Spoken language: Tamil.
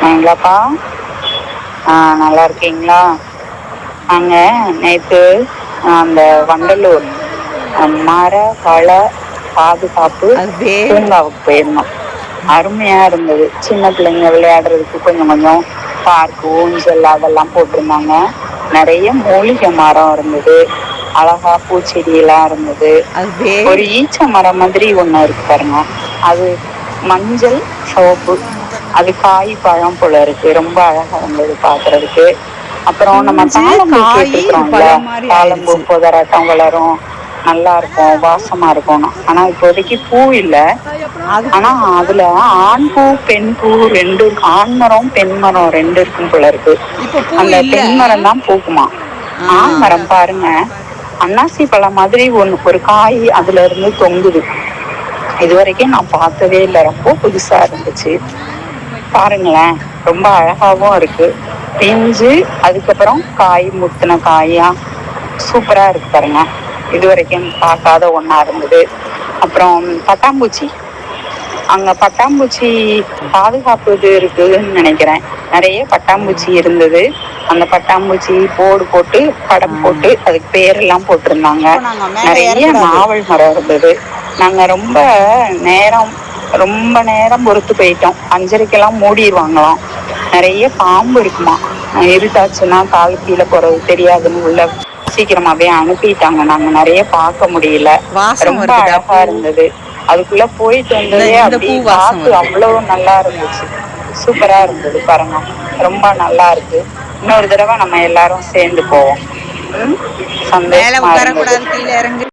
நீங்களாப்பா நல்லா இருக்கீங்களா? நாங்க நேத்து அந்த வண்டலூர் மர வள பாதுகாப்பு அது பூங்காவுக்கு போயிருந்தோம். அருமையா இருந்தது. சின்ன பிள்ளைங்க விளையாடுறதுக்கு கொஞ்சம் கொஞ்சம் பார்க்கு ஊஞ்சல் அதெல்லாம் போட்டிருந்தாங்க. நிறைய மூலிகை மரம் இருந்தது. அழகா பூச்செடி எல்லாம் இருந்தது. அது ஒரு ஈச்ச மரம் மாதிரி ஒண்ணு இருக்கு பாருங்க. அது மஞ்சள் சிவப்பு. அது காய் பழம் போல இருக்கு. ரொம்ப அழகா இருந்தது பாக்குறதுக்கு. அப்புறம் நம்ம பிஞ்சு தாளம்பூ காய் இது கேட்டிருக்கிறோம்ல, பழம் மாதிரி தாளம்பூ ஆயிடுச்சு. புதராட்டம் வளரும், நல்லா இருக்கும், வாசமா இருக்கும். ஆனா இப்போதைக்கு பூ இல்ல. அது ஆனா அதுல ஆண் பூ பெண் பூ ரெண்டு, ஆண் மரம் பெண் மரம் ரெண்டு இருக்கும் போல இருக்கு. இப்போ பூ அந்த இல்ல. பெண் மரம் தான் பூக்குமா. ஆண் மரம் பாருங்க, அன்னாசி பழம் மாதிரி ஒரு காய் அதுல இருந்து தொங்குது. இதுவரைக்கும் நான் பார்த்ததே இல்லை. ரொம்ப புதுசா இருந்துச்சு. பாருங்களேன், ரொம்ப அழகாவும் இருக்கு. பிஞ்சு அதுக்கப்புறம் காய் முத்தின காயா சூப்பரா இருக்கு பாருங்க. இதுவரைக்கும் பார்க்காத ஒண்ணா இருந்தது. அப்புறம் பட்டாம்பூச்சி, அங்க பட்டாம்பூச்சி பாதுகாப்பு இது இருக்குதுன்னு நினைக்கிறேன். நிறைய பட்டாம்பூச்சி இருந்தது. அந்த பட்டாம்பூச்சி போர்டு போட்டு படம் போட்டு அதுக்கு பேரெல்லாம் போட்டிருந்தாங்க. இப்போ நாங்க மேல நிறைய ஏறக்கூடாது. நாவல் மரம் இருந்தது. நாங்க நேரம் ரொம்ப நேரம் பொறுத்து போயிட்டோம். 5:30க்கெல்லாம் மூடிடுவாங்களாம். நிறைய பாம்பு இருக்குமா. இருட்டாச்சுன்னா கால் கீழே போறது தெரியாதுன்னு உள்ள சீக்கிரமாவே அனுப்பிட்டாங்க. நாங்க நிறைய பார்க்க முடியல. வாசம் ரொம்ப வருதுடா அழகா பூ. இருந்தது. அதுக்குள்ள போயிட்டு வந்ததே இந்த அப்படி பூ வாசம் காத்து வருது. அவ்வளவு நல்லா இருந்துச்சு. சூப்பரா இருந்தது பாருங்க. ரொம்ப நல்லா இருக்கு. இன்னொரு தடவை நம்ம எல்லாரும் சேர்ந்து போவோம். ம், மேல சந்தோஷமா இருந்தது. உட்காரக்கூடாது, கீழே இறங்கு.